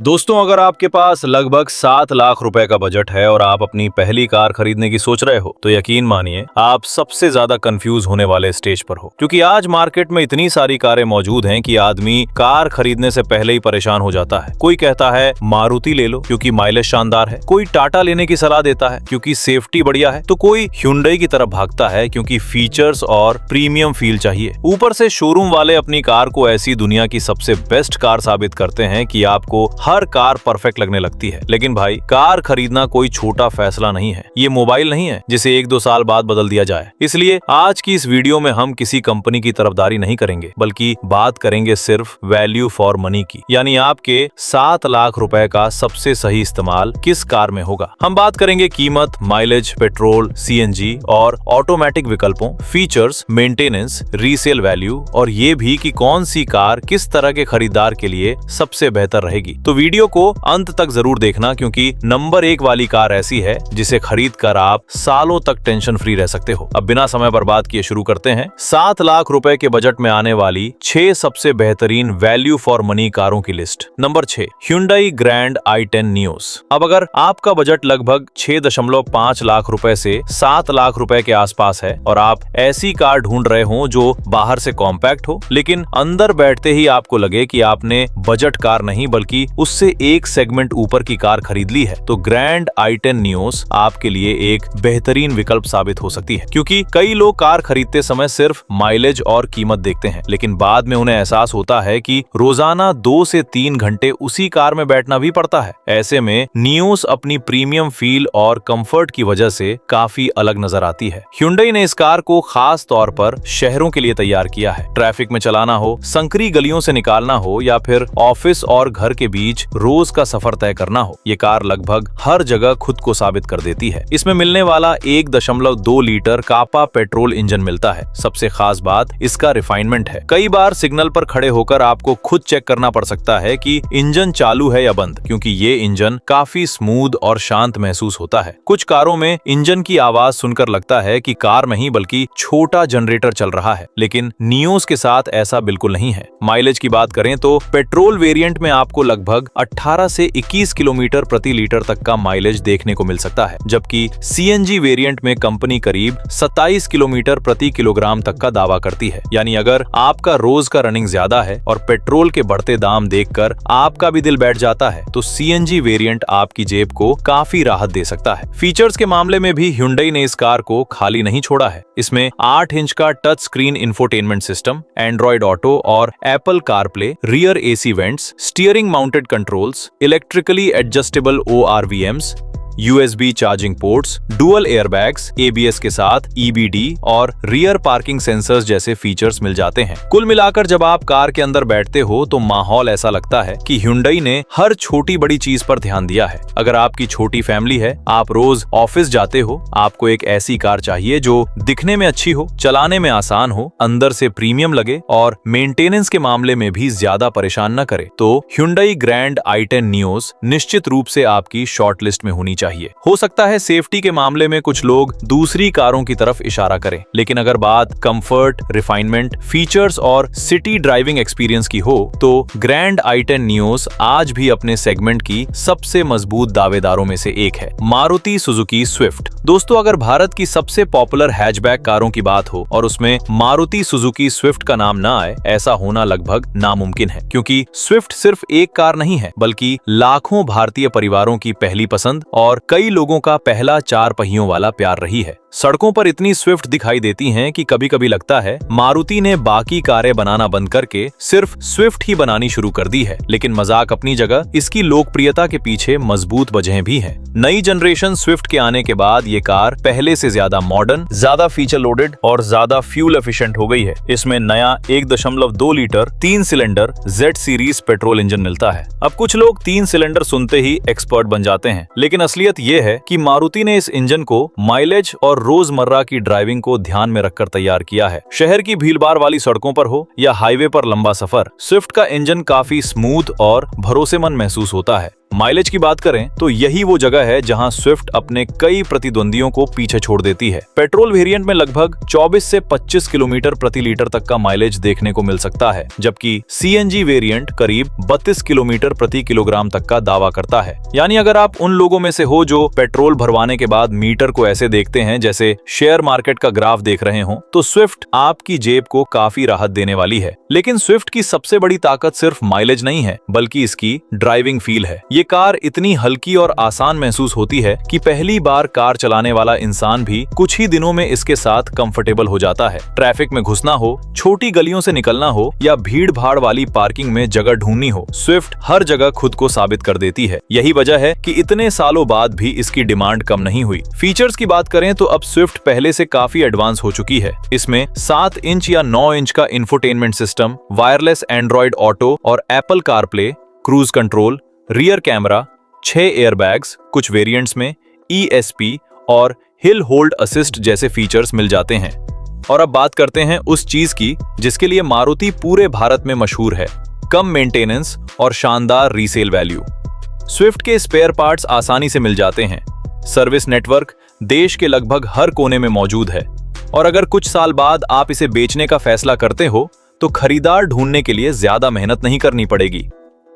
दोस्तों, अगर आपके पास लगभग 7 लाख रुपए का बजट है और आप अपनी पहली कार खरीदने की सोच रहे हो, तो यकीन मानिए आप सबसे ज्यादा कंफ्यूज होने वाले स्टेज पर हो। क्योंकि आज मार्केट में इतनी सारी कारें मौजूद हैं कि आदमी कार खरीदने से पहले ही परेशान हो जाता है। कोई कहता है मारुति ले लो क्योंकि माइलेज शानदार है, कोई टाटा लेने की सलाह देता है क्योंकि सेफ्टी बढ़िया है, तो कोई ह्युंडई की तरफ भागता है क्योंकि फीचर्स और प्रीमियम फील चाहिए। ऊपर से शोरूम वाले अपनी कार को ऐसी दुनिया की सबसे बेस्ट कार साबित करते हैं कि आपको हर कार परफेक्ट लगने लगती है। लेकिन भाई, कार खरीदना कोई छोटा फैसला नहीं है। ये मोबाइल नहीं है जिसे 1-2 साल बाद बदल दिया जाए। इसलिए आज की इस वीडियो में हम किसी कंपनी की तरफदारी नहीं करेंगे, बल्कि बात करेंगे सिर्फ वैल्यू फॉर मनी की। यानी आपके 7 लाख रुपए का सबसे सही इस्तेमाल किस कार में होगा। हम बात करेंगे कीमत, माइलेज, पेट्रोल, सीएनजी और ऑटोमेटिक विकल्पों, फीचर्स, मेंटेनेंस, रीसेल वैल्यू और ये भी कि कौन सी कार किस तरह के खरीदार के लिए सबसे बेहतर रहेगी। तो वीडियो को अंत तक जरूर देखना, क्योंकि नंबर 1 वाली कार ऐसी है जिसे खरीद कर आप सालों तक टेंशन फ्री रह सकते हो। अब बिना समय बर्बाद किए शुरू करते हैं 7 लाख रुपए के बजट में आने वाली 6 सबसे बेहतरीन वैल्यू फॉर मनी कारों की list. Number 6, Hyundai Grand i10 Nios। अब अगर आपका बजट लगभग 6.5 लाख रुपए से 7 लाख रुपए के आसपास है और आप ऐसी कार ढूंढ रहे हो जो बाहर से कॉम्पैक्ट हो लेकिन अंदर बैठते ही आपको लगे कि आपने बजट कार नहीं बल्कि उससे एक सेगमेंट ऊपर की कार खरीद ली है, तो ग्रैंड i10 नियोस आपके लिए एक बेहतरीन विकल्प साबित हो सकती है। क्योंकि कई लोग कार खरीदते समय सिर्फ माइलेज और कीमत देखते हैं, लेकिन बाद में उन्हें एहसास होता है कि रोजाना 2 से 3 घंटे उसी कार में बैठना भी पड़ता है। ऐसे में नियोस अपनी प्रीमियम फील और कंफर्ट की वजह से काफी अलग नजर आती है। Hyundai ने इस कार को खास तौर पर शहरों के लिए तैयार किया है। ट्रैफिक में चलाना हो, संकरी गलियों से निकालना हो या फिर ऑफिस और घर के बीच रोज का सफर तय करना हो, ये कार लगभग हर जगह खुद को साबित कर देती है। इसमें मिलने वाला 1.2 लीटर कापा पेट्रोल इंजन मिलता है। सबसे खास बात इसका रिफाइनमेंट है। कई बार सिग्नल पर खड़े होकर आपको खुद चेक करना पड़ सकता है कि इंजन चालू है या बंद, क्योंकि ये इंजन काफी स्मूथ और शांत महसूस होता है। कुछ कारों में इंजन की आवाज सुनकर लगता है कि कार नहीं बल्कि छोटा जनरेटर चल रहा है, लेकिन नियोस के साथ ऐसा बिल्कुल नहीं है। माइलेज की बात करें तो पेट्रोल वेरिएंट में आपको लगभग 18 से 21 किलोमीटर प्रति लीटर तक का माइलेज देखने को मिल सकता है, जबकि सीएनजी वेरिएंट में कंपनी करीब 27 किलोमीटर प्रति किलोग्राम तक का दावा करती है। यानी अगर आपका रोज का रनिंग ज्यादा है और पेट्रोल के बढ़ते दाम देखकर आपका भी दिल बैठ जाता है, तो सीएनजी वेरिएंट आपकी जेब को काफी राहत दे सकता है। फीचर्स के मामले में भी Hyundai ने इस कार को खाली नहीं छोड़ा है। इसमें 8 इंच का touch screen infotainment system, Android Auto और Apple CarPlay, rear AC vents, steering mounted controls, electrically adjustable ORVMs, USB charging ports, dual airbags, ABS के साथ EBD और रियर पार्किंग सेंसर्स जैसे फीचर्स मिल जाते हैं। कुल मिलाकर जब आप कार के अंदर बैठते हो तो माहौल ऐसा लगता है कि Hyundai ने हर छोटी बड़ी चीज पर ध्यान दिया है। अगर आपकी छोटी फैमिली है, आप रोज ऑफिस जाते हो, आपको एक ऐसी कार चाहिए जो दिखने में अच्छी हो, चलाने में आसान हो, अंदर से प्रीमियम लगे और मेंटेनेंस के मामले में भी ज्यादा परेशान न करे, तो Hyundai Grand i10 नियोस निश्चित रूप से आपकी शॉर्ट लिस्ट में होनी चाहिए। हो सकता है सेफ्टी के मामले में कुछ लोग दूसरी कारों की तरफ इशारा करें, लेकिन अगर बात कंफर्ट, रिफाइनमेंट, फीचर्स और सिटी ड्राइविंग एक्सपीरियंस की हो, तो ग्रैंड i10 नियोस आज भी अपने सेगमेंट की सबसे मजबूत दावेदारों में से एक है। Maruti Suzuki Swift. दोस्तों, अगर भारत की सबसे पॉपुलर हैचबैक कारों की बात हो और उसमें मारुति सुजुकी स्विफ्ट का नाम ना आए, ऐसा होना लगभग नामुमकिन है। क्योंकि स्विफ्ट सिर्फ एक कार नहीं है, बल्कि लाखों भारतीय परिवारों की पहली पसंद और कई लोगों का पहला 4 पहियों वाला प्यार रही है। सड़कों पर इतनी स्विफ्ट दिखाई देती हैं कि कभी कभी लगता है मारुति ने बाकी कारें बनाना बंद करके सिर्फ स्विफ्ट ही बनानी शुरू कर दी है। लेकिन मजाक अपनी जगह, इसकी लोकप्रियता के पीछे मजबूत वजहें भी हैं। नई जनरेशन स्विफ्ट के आने के बाद ये कार पहले से ज्यादा मॉडर्न, ज्यादा फीचर लोडेड और ज्यादा फ्यूल एफिशिएंट हो गई है। इसमें नया 1.2 litre 3 cylinder Z series petrol engine मिलता है। अब कुछ लोग 3 सिलेंडर सुनते ही एक्सपर्ट बन जाते हैं, लेकिन असलियत ये है कि मारुति ने इस इंजन को माइलेज और रोजमर्रा की ड्राइविंग को ध्यान में रखकर तैयार किया है। शहर की भीड़भाड़ वाली सड़कों पर हो या हाईवे पर लंबा सफर, स्विफ्ट का इंजन काफी स्मूथ और भरोसेमंद महसूस होता है। माइलेज की बात करें तो यही वो जगह है जहां स्विफ्ट अपने कई प्रतिद्वंदियों को पीछे छोड़ देती है। पेट्रोल वेरिएंट में लगभग 24 से 25 किलोमीटर प्रति लीटर तक का माइलेज देखने को मिल सकता है, जबकि सीएनजी वेरिएंट करीब 32 किलोमीटर प्रति किलोग्राम तक का दावा करता है। यानी अगर आप उन लोगों में से हो जो पेट्रोल भरवाने के बाद मीटर को ऐसे देखते हैं जैसे शेयर मार्केट का ग्राफ देख रहे हो, तो स्विफ्ट आपकी जेब को काफी राहत देने वाली है। लेकिन स्विफ्ट की सबसे बड़ी ताकत सिर्फ माइलेज नहीं है, बल्कि इसकी ड्राइविंग फील है। ये कार इतनी हल्की और आसान महसूस होती है कि पहली बार कार चलाने वाला इंसान भी कुछ ही दिनों में इसके साथ कंफर्टेबल हो जाता है। ट्रैफिक में घुसना हो, छोटी गलियों से निकलना हो या भीड़ भाड़ वाली पार्किंग में जगह ढूंढनी हो, स्विफ्ट हर जगह खुद को साबित कर देती है। यही वजह है कि इतने सालों बाद भी इसकी डिमांड कम नहीं हुई। फीचर्स की बात करें तो अब स्विफ्ट पहले से काफी एडवांस हो चुकी है। इसमें 7 इंच या 9 इंच का infotainment system, wireless Android Auto और Apple CarPlay, cruise control, rear camera, 6 airbags, कुछ वेरिएंट्स में ESP और हिल होल्ड असिस्ट जैसे फीचर्स मिल जाते हैं। और अब बात करते हैं उस चीज की जिसके लिए मारुति पूरे भारत में मशहूर है, कम मेंटेनेंस और शानदार रीसेल वैल्यू। स्विफ्ट के स्पेयर पार्ट्स आसानी से मिल जाते हैं। सर्विस नेटवर्क देश के लगभग हर कोने में मौजूद है और अगर कुछ साल बाद आप इसे बेचने का फैसला करते हो तो खरीदार ढूंढने के लिए ज्यादा मेहनत नहीं करनी पड़ेगी।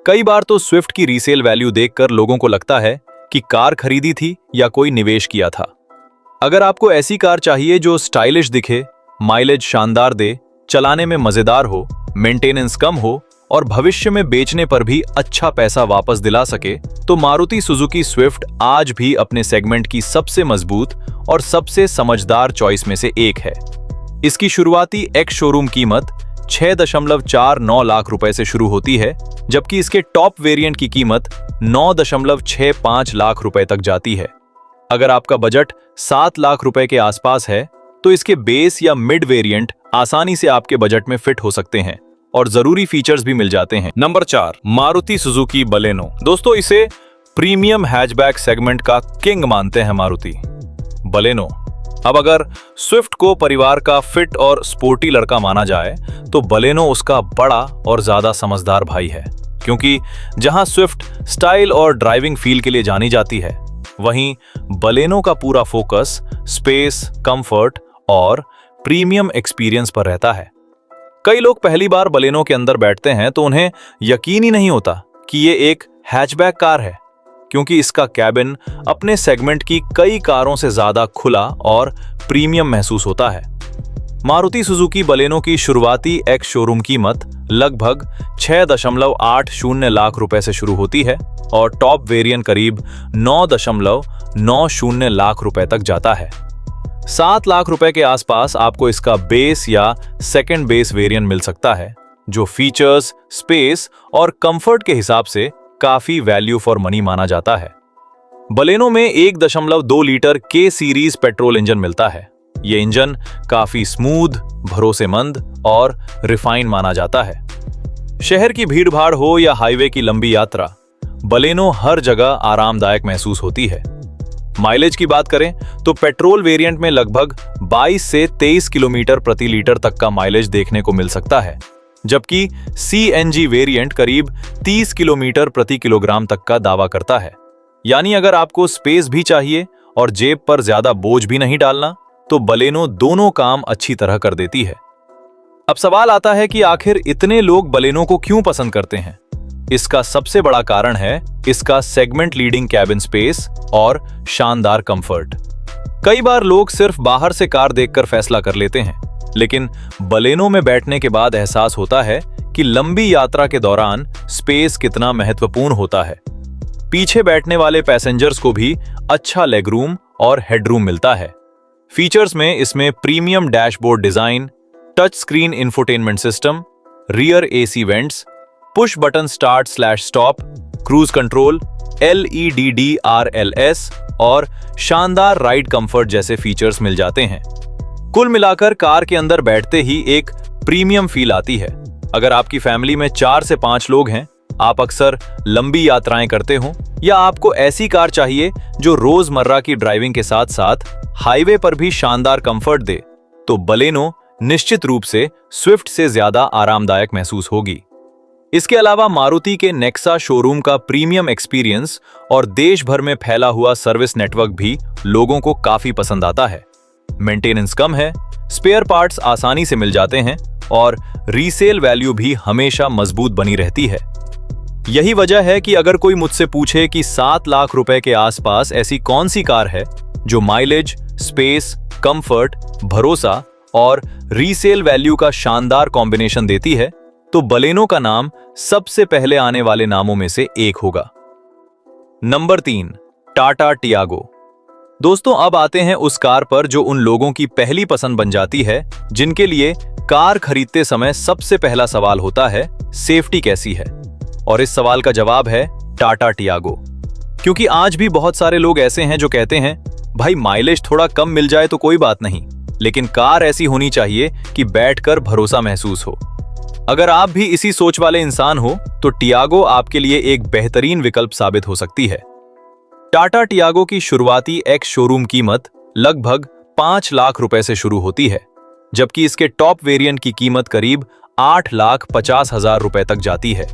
कई बार तो स्विफ्ट की रीसेल वैल्यू देखकर लोगों को लगता है कि कार खरीदी थी या कोई निवेश किया था। अगर आपको ऐसी कार चाहिए जो स्टाइलिश दिखे, माइलेज शानदार दे, चलाने में मजेदार हो, मेंटेनेंस कम हो और भविष्य में बेचने पर भी अच्छा पैसा वापस दिला सके, तो मारुति सुजुकी स्विफ्ट आज भी अपने सेगमेंट की सबसे मजबूत और सबसे समझदार चॉइस में से एक है। इसकी शुरुआती एक्स शोरूम कीमत 6.49 लाख रुपए से शुरू होती है, जबकि इसके टॉप वेरिएंट की कीमत 9.65 लाख रुपए तक जाती है। अगर आपका बजट 7 लाख रुपए के आसपास है तो इसके बेस या मिड वेरिएंट आसानी से आपके बजट में फिट हो सकते हैं और जरूरी फीचर्स भी मिल जाते हैं। Number 4, Maruti Suzuki Baleno. दोस्तों, इसे प्रीमियम हैचबैक सेगमेंट का किंग मानते हैं मारुति। बलेनो अब अगर स्विफ्ट को परिवार का फिट और स्पोर्टी लड़का माना जाए तो बलेनो उसका बड़ा और ज्यादा समझदार भाई है, क्योंकि जहां स्विफ्ट स्टाइल और ड्राइविंग फील के लिए जानी जाती है, वहीं बलेनो का पूरा फोकस स्पेस, कंफर्ट और प्रीमियम एक्सपीरियंस पर रहता है। कई लोग पहली बार बलेनो के अंदर बैठते हैं तो उन्हें यकीन ही नहीं होता कि ये एक हैचबैक कार है, क्योंकि इसका कैबिन अपने सेगमेंट की कई कारों से ज्यादा खुला और प्रीमियम महसूस होता है। मारुति सुजुकी बलेनो की शुरुआती एक्स शोरूम कीमत लगभग 6.80 लाख रुपए से शुरू होती है और टॉप वेरिएंट करीब 9.90 लाख रुपए तक जाता है। 7 लाख रुपए के आसपास आपको इसका बेस या सेकंड बेस वेरिएंट मिल सकता है, जो फीचर्स, स्पेस और कंफर्ट के हिसाब से काफी वैल्यू फॉर मनी माना जाता है। बलेनो में 1.2 लीटर के सीरीज पेट्रोल इंजन मिलता है। ये इंजन काफी स्मूथ, भरोसेमंद और रिफाइन माना जाता है। शहर की भीड़ भाड़ हो या हाईवे की लंबी यात्रा, बलेनो हर जगह आरामदायक महसूस होती है। माइलेज की बात करें तो पेट्रोल वेरिएंट में लगभग 22 से 23 किलोमीटर प्रति लीटर तक का माइलेज देखने को मिल सकता है, जबकि सीएनजी वेरिएंट करीब 30 किलोमीटर प्रति किलोग्राम तक का दावा करता है। यानी अगर आपको स्पेस भी चाहिए और जेब पर ज्यादा बोझ भी नहीं डालना, तो बलेनो दोनों काम अच्छी तरह कर देती है। अब सवाल आता है कि आखिर इतने लोग बलेनो को क्यों पसंद करते हैं? इसका सबसे बड़ा कारण है इसका सेगमेंट लीडिंग कैबिन स्पेस और शानदार कंफर्ट। कई बार लोग सिर्फ बाहर से कार देखकर फैसला कर लेते हैं, लेकिन बलेनो में बैठने के बाद एहसास होता है कि लंबी यात्रा के दौरान स्पेस कितना महत्वपूर्ण होता है। पीछे बैठने वाले पैसेंजर्स को भी अच्छा लेगरूम और हेडरूम मिलता है। फीचर्स में इसमें premium dashboard design, touch screen infotainment system, rear AC vents, push button start stop, cruise control, LED DRLS और शानदार राइड कंफर्ट जैसे फीचर्स मिल जाते हैं। कुल मिलाकर कार के अंदर बैठते ही एक प्रीमियम फील आती है। अगर आपकी फैमिली में 4 से 5 लोग हैं, आप अक्सर लंबी यात्राएं करते हो या आपको ऐसी कार चाहिए जो रोजमर्रा की ड्राइविंग के साथ साथ हाईवे पर भी शानदार कंफर्ट दे, तो बलेनो निश्चित रूप से स्विफ्ट से ज्यादा आरामदायक महसूस होगी। इसके अलावा मारुति के नेक्सा शोरूम का प्रीमियम एक्सपीरियंस और देश भर में फैला हुआ सर्विस नेटवर्क भी लोगों को काफी पसंद आता है। मेंटेनेंस कम है, स्पेयर पार्ट्स आसानी से मिल जाते हैं और रीसेल वैल्यू भी हमेशा मजबूत बनी रहती है। यही वजह है कि अगर कोई मुझसे पूछे कि 7 लाख रुपए के आसपास ऐसी कौन सी कार है जो माइलेज, स्पेस, कंफर्ट, भरोसा और रीसेल वैल्यू का शानदार कॉम्बिनेशन देती है, तो बलेनो का नाम सबसे पहले आने वाले नामों में से एक होगा। Number 3, Tata Tiago. दोस्तों, अब आते हैं उस कार पर जो उन लोगों की पहली पसंद बन जाती है जिनके लिए कार खरीदते समय सबसे पहला सवाल होता है, सेफ्टी कैसी है? और इस सवाल का जवाब है टाटा टियागो। क्योंकि आज भी बहुत सारे लोग ऐसे हैं जो कहते हैं, भाई माइलेज थोड़ा कम मिल जाए तो कोई बात नहीं, लेकिन कार ऐसी होनी चाहिए कि बैठकर भरोसा महसूस हो। अगर आप भी इसी सोच वाले इंसान हो तो टियागो आपके लिए एक बेहतरीन विकल्प साबित हो सकती है। टाटा टियागो की शुरुआती एक्स शोरूम कीमत लगभग 5 लाख रुपए से शुरू होती है, जबकि इसके टॉप वेरिएंट की कीमत करीब 8,50,000 रुपए तक जाती है।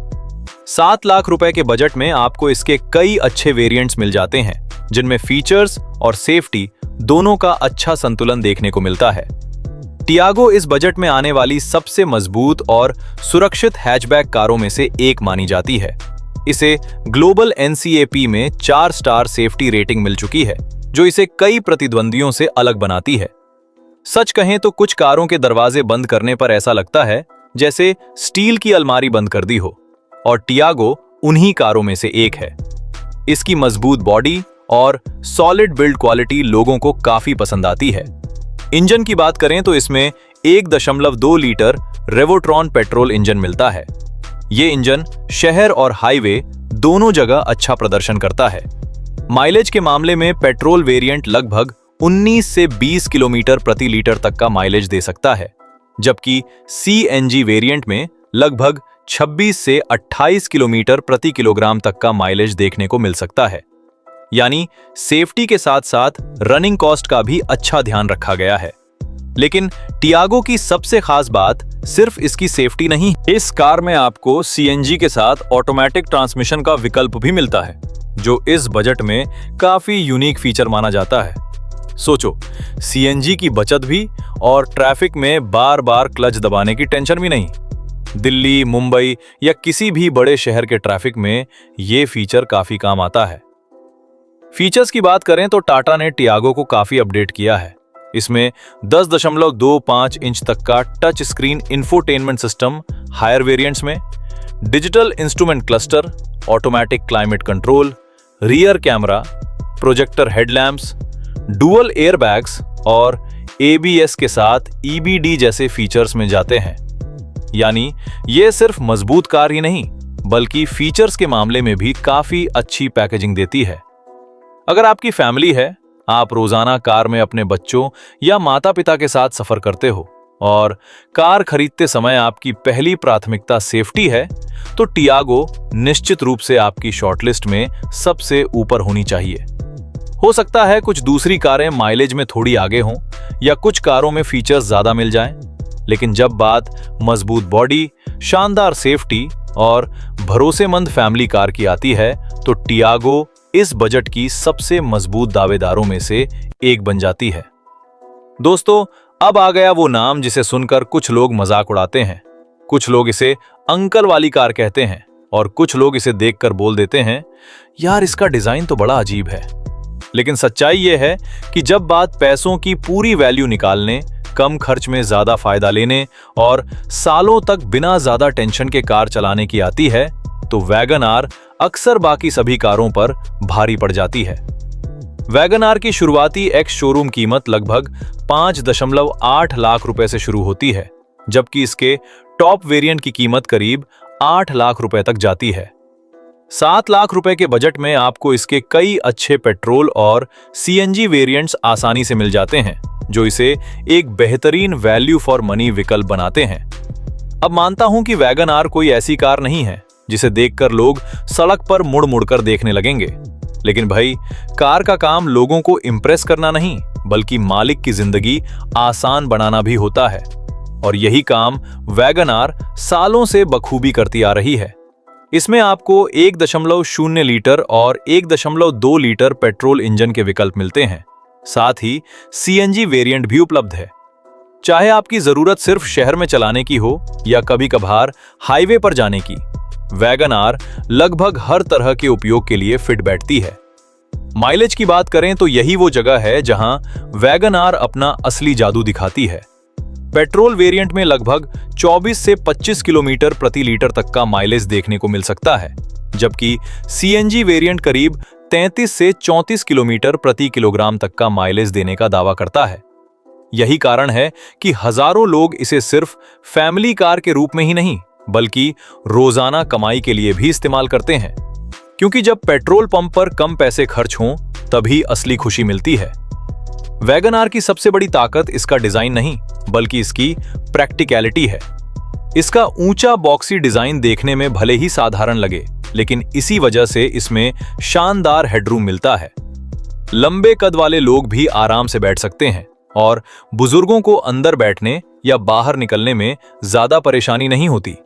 7 लाख रुपए के बजट में आपको इसके कई अच्छे वेरिएंट्स मिल जाते हैं, जिनमें फीचर्स और सेफ्टी दोनों का अच्छा संतुलन देखने को मिलता है। टियागो इस बजट में आने वाली सबसे मजबूत और सुरक्षित हैचबैक कारों में से एक मानी जाती है। इसे ग्लोबल NCAP में 4 स्टार सेफ्टी रेटिंग मिल चुकी है, जो इसे कई प्रतिद्वंदियों से अलग बनाती है। सच कहें तो कुछ कारों के दरवाजे बंद करने पर ऐसा लगता है जैसे स्टील की अलमारी बंद कर दी हो, और टियागो उन्हीं कारों में से एक है। इसकी मजबूत बॉडी और सॉलिड बिल्ड क्वालिटी लोगों को काफी पसंद आती है। इंजन की बात करें तो इसमें 1.2 लीटर रेवोट्रॉन पेट्रोल इंजन मिलता है। ये इंजन शहर और हाईवे दोनों जगह अच्छा प्रदर्शन करता है। माइलेज के मामले में पेट्रोल वेरिएंट लगभग 19 से 20 किलोमीटर प्रति लीटर तक का माइलेज दे सकता है, जबकि CNG वेरिएंट में लगभग 26 से 28 किलोमीटर प्रति किलोग्राम तक का माइलेज देखने को मिल सकता है। यानी सेफ्टी के साथ साथ रनिंग कॉस्ट का भी अच्छा ध्यान रखा गया है। लेकिन टियागो की सबसे खास बात सिर्फ इसकी सेफ्टी नहीं, इस कार में आपको CNG के साथ ऑटोमेटिक ट्रांसमिशन का विकल्प भी मिलता है, जो इस बजट में काफी यूनिक फीचर माना जाता है। सोचो, CNG की बचत भी और ट्रैफिक में बार बार क्लच दबाने की टेंशन भी नहीं। दिल्ली, मुंबई या किसी भी बड़े शहर के ट्रैफिक में ये फीचर काफी काम आता है। फीचर्स की बात करें तो टाटा ने टियागो को काफी अपडेट किया है। इसमें 10.25 इंच तक का touch screen infotainment system higher variants में, digital instrument cluster, automatic climate control, rear camera, projector headlamps, dual airbags और ABS के साथ EBD जैसे फीचर्स में जाते हैं। यानी ये सिर्फ मजबूत कार ही नहीं, बल्कि फीचर्स के मामले में भी काफी अच्छी पैकेजिंग देती है। अगर आपकी फैमिली है, आप रोजाना कार में अपने बच्चों या माता पिता के साथ सफर करते हो और कार खरीदते समय आपकी पहली प्राथमिकता सेफ्टी है, तो टियागो निश्चित रूप से आपकी शॉर्टलिस्ट में सबसे ऊपर होनी चाहिए। हो सकता है कुछ दूसरी कारें माइलेज में थोड़ी आगे हों या कुछ कारों में फीचर्स ज्यादा मिल जाएं, लेकिन जब बात मजबूत बॉडी, शानदार सेफ्टी और भरोसेमंद फैमिली कार की आती है, तो टियागो इस बजट की सबसे मजबूत दावेदारों में से एक बन जाती है। दोस्तों, अब आ गया वो नाम जिसे सुनकर कुछ लोग मजाक उड़ाते हैं, कुछ लोग इसे अंकल वाली कार कहते हैं और कुछ लोग इसे देखकर बोल देते हैं, यार इसका डिजाइन तो बड़ा अजीब है। लेकिन सच्चाई यह है कि जब बात पैसों की पूरी वैल्यू निकालने, कम खर्च में ज्यादा फायदा लेने और सालों तक बिना ज्यादा टेंशन के कार चलाने की आती है, तो वैगन आर अक्सर बाकी सभी कारों पर भारी पड़ जाती है। वैगन आर की शुरुआती एक्स शोरूम कीमत लगभग 5.8 लाख रुपए से शुरू होती है, जबकि इसके टॉप वेरिएंट की कीमत करीब 8 लाख रुपए तक जाती है। 7 लाख रुपए के बजट में आपको इसके कई अच्छे पेट्रोल और CNG वेरिएंट्स आसानी से मिल जाते हैं, जो इसे एक बेहतरीन वैल्यू फॉर मनी विकल्प बनाते हैं। अब मानता हूं कि वैगन आर कोई ऐसी कार नहीं है जिसे देखकर लोग सड़क पर मुड़ मुड़कर देखने लगेंगे, लेकिन भाई, कार का काम लोगों को इंप्रेस करना नहीं, बल्कि मालिक की जिंदगी आसान बनाना भी होता है। और यही काम वैगन आर सालों से बखूबी करती आ रही है। इसमें आपको 1.0 लीटर और 1.2 लीटर पेट्रोल इंजन के विकल्प मिलते हैं। साथ ही सीएनजी वेरिएंट भी उपलब्ध है। चाहे आपकी जरूरत सिर्फ शहर में चलाने की हो या कभी कभार हाईवे पर जाने की, वैगन आर लगभग हर तरह के उपयोग के लिए फिट बैठती है। माइलेज की बात करें तो यही वो जगह है जहां वैगन आर अपना असली जादू दिखाती है। पेट्रोल वेरिएंट में लगभग 24 से 25 किलोमीटर प्रति लीटर तक का माइलेज देखने को मिल सकता है, जबकि सीएनजी वेरिएंट करीब 33 से 34 किलोमीटर प्रति किलोग्राम तक का माइलेज देने का दावा करता है। यही कारण है कि हजारों लोग इसे सिर्फ फैमिली कार के रूप में ही नहीं बल्कि रोजाना कमाई के लिए भी इस्तेमाल करते हैं, क्योंकि जब पेट्रोल पंप पर कम पैसे खर्च हों तभी असली खुशी मिलती है। वैगन आर की सबसे बड़ी ताकत इसका डिजाइन नहीं बल्कि इसकी प्रैक्टिकलिटी है। इसका ऊंचा बॉक्सी डिजाइन देखने में भले ही साधारण लगे, लेकिन इसी वजह से इसमें शानदार हेडरूम मिलता है। लंबे कद वाले लोग भी आराम से बैठ सकते हैं और बुजुर्गों को अंदर बैठने या बाहर निकलने में ज्यादा परेशानी नहीं होती।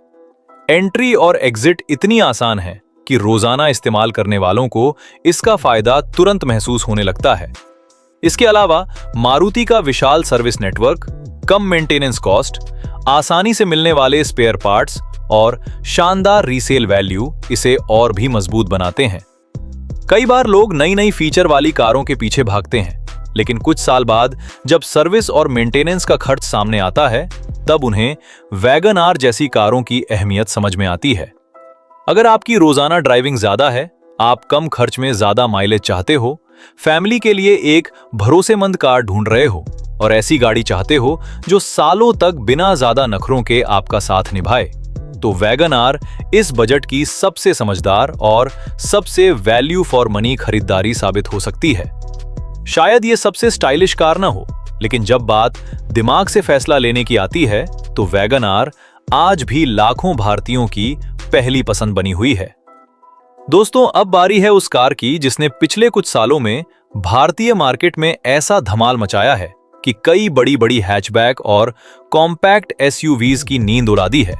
एंट्री और एग्जिट इतनी आसान है कि रोजाना इस्तेमाल करने वालों को इसका फायदा तुरंत महसूस होने लगता है। इसके अलावा मारुति का विशाल सर्विस नेटवर्क, कम मेंटेनेंस कॉस्ट, आसानी से मिलने वाले स्पेयर पार्ट्स और शानदार रीसेल वैल्यू इसे और भी मजबूत बनाते हैं। कई बार लोग नई नई फीचर वाली कारों के पीछे भागते हैं, लेकिन कुछ साल बाद जब सर्विस और मेंटेनेंस का खर्च सामने आता है, तब उन्हें वैगन आर जैसी कारों की अहमियत समझ में आती है। अगर आपकी रोजाना ड्राइविंग ज्यादा है, आप कम खर्च में ज्यादा माइलेज चाहते हो, फैमिली के लिए एक भरोसेमंद कार ढूंढ रहे हो और ऐसी गाड़ी चाहते हो जो सालों तक बिना ज्यादा नखरों के आपका साथ निभाए, तो वैगन आर इस बजट की सबसे समझदार और सबसे वैल्यू फॉर मनी खरीदारी साबित हो सकती है। शायद ये सबसे स्टाइलिश कार ना हो, लेकिन जब बात दिमाग से फैसला लेने की आती है तो वैगन आर आज भी लाखों भारतीयों की पहली पसंद बनी हुई है। दोस्तों, अब बारी है उस कार की जिसने पिछले कुछ सालों में भारतीय मार्केट में ऐसा धमाल मचाया है कि कई बड़ी बड़ी हैचबैक और कॉम्पैक्ट एसयूवीज की नींद उड़ा दी है।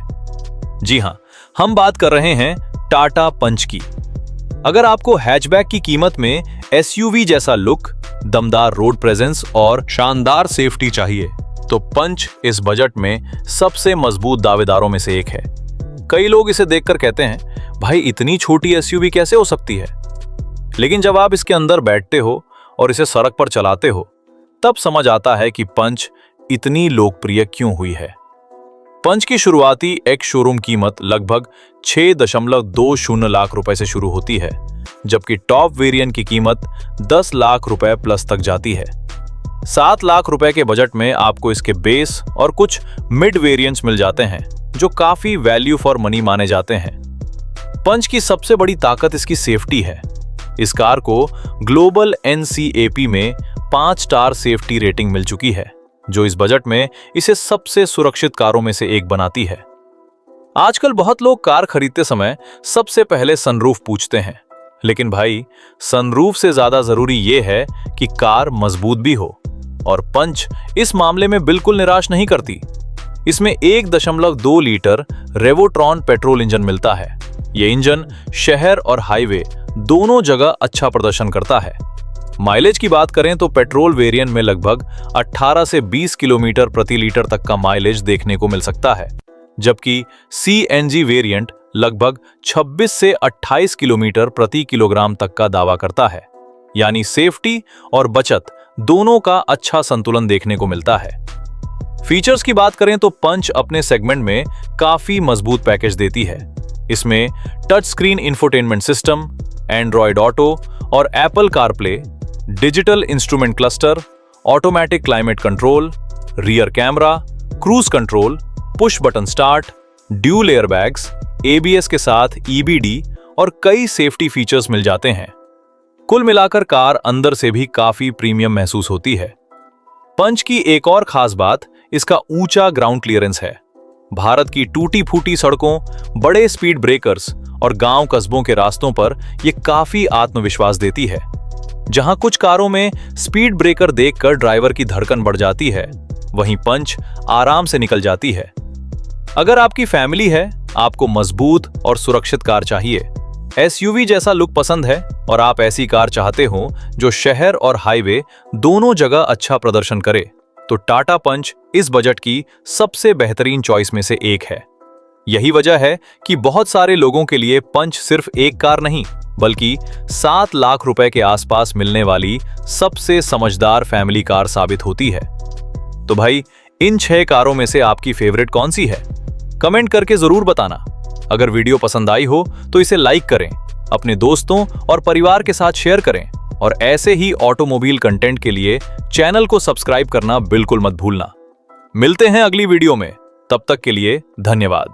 जी हां, हम बात कर रहे हैं टाटा पंच की। अगर आपको हैचबैक की कीमत में एसयूवी जैसा लुक, दमदार रोड प्रेजेंस और शानदार सेफ्टी चाहिए, तो पंच इस बजट में सबसे मजबूत दावेदारों में से एक है। कई लोग इसे देखकर कहते हैं, भाई इतनी छोटी एसयूवी कैसे हो सकती है? लेकिन जब आप इसके अंदर बैठते हो और इसे सड़क पर चलाते हो, तब समझ आता है कि पंच इतनी लोकप्रिय क्यों हुई है। पंच की शुरुआती एक शोरूम कीमत लगभग 6.20 लाख रुपए से शुरू होती है, जबकि टॉप वेरिएंट की कीमत 10 लाख रुपए प्लस तक जाती है। 7 लाख रुपए के बजट में आपको इसके बेस और कुछ मिड वेरिएंट्स मिल जाते हैं जो काफी वैल्यू फॉर मनी माने जाते हैं। पंच की सबसे बड़ी ताकत इसकी सेफ्टी है। इस कार को ग्लोबल NCAP में 5 स्टार सेफ्टी रेटिंग मिल चुकी है, जो इस बजट में इसे सबसे सुरक्षित कारों में से एक बनाती है। आजकल बहुत लोग कार खरीदते समय सबसे पहले सनरूफ पूछते हैं, लेकिन भाई सनरूफ से ज्यादा जरूरी यह है कि कार मजबूत भी हो, और पंच इस मामले में बिल्कुल निराश नहीं करती। इसमें 1.2 लीटर रेवोट्रॉन पेट्रोल इंजन मिलता है। यह इंजन शहर और हाईवे दोनों जगह अच्छा प्रदर्शन करता है। माइलेज की बात करें तो पेट्रोल वेरिएंट में लगभग 18 से 20 किलोमीटर प्रति लीटर तक का माइलेज देखने को मिल सकता है, जबकि CNG वेरिएंट लगभग 26 से 28 किलोमीटर प्रति किलोग्राम तक का दावा करता है। यानी सेफ्टी और बचत दोनों का अच्छा संतुलन देखने को मिलता है। फीचर्स की बात करें तो पंच अपने सेगमेंट में काफी मजबूत पैकेज देती है। इसमें touch screen infotainment system, Android Auto और Apple CarPlay, digital instrument cluster, automatic climate control, rear camera, cruise control, push button start, dual airbags, ABS के साथ EBD और कई सेफ्टी फीचर्स मिल जाते हैं। कुल मिलाकर कार अंदर से भी काफी प्रीमियम महसूस होती है। पंच की एक और खास बात इसका ऊंचा ग्राउंड क्लियरेंस है। भारत की टूटी फूटी सड़कों, बड़े स्पीड ब्रेकर्स और गांव कस्बों के रास्तों पर यह काफी आत्मविश्वास देती है। जहां कुछ कारों में स्पीड ब्रेकर देखकर ड्राइवर की धड़कन बढ़ जाती है, वहीं पंच आराम से निकल जाती है। अगर आपकी फैमिली है, आपको मजबूत और सुरक्षित कार चाहिए, एसयूवी जैसा लुक पसंद है और आप ऐसी कार चाहते हो जो शहर और हाईवे दोनों जगह अच्छा प्रदर्शन करे, तो टाटा पंच इस बजट की सबसे बेहतरीन चॉइस में से एक है। यही वजह है कि बहुत सारे लोगों के लिए पंच सिर्फ एक कार नहीं, बल्कि 7 लाख रुपए के आसपास मिलने वाली सबसे समझदार फैमिली कार साबित होती है। तो भाई, इन 6 कारों में से आपकी फेवरेट कौन सी है? कमेंट करके जरूर बताना। अगर वीडियो पसंद आई हो तो इसे लाइक करें, अपने दोस्तों और परिवार के साथ शेयर करें और ऐसे ही ऑटोमोबाइल कंटेंट के लिए चैनल को सब्सक्राइब करना बिल्कुल मत भूलना। मिलते हैं अगली वीडियो में, तब तक के लिए धन्यवाद।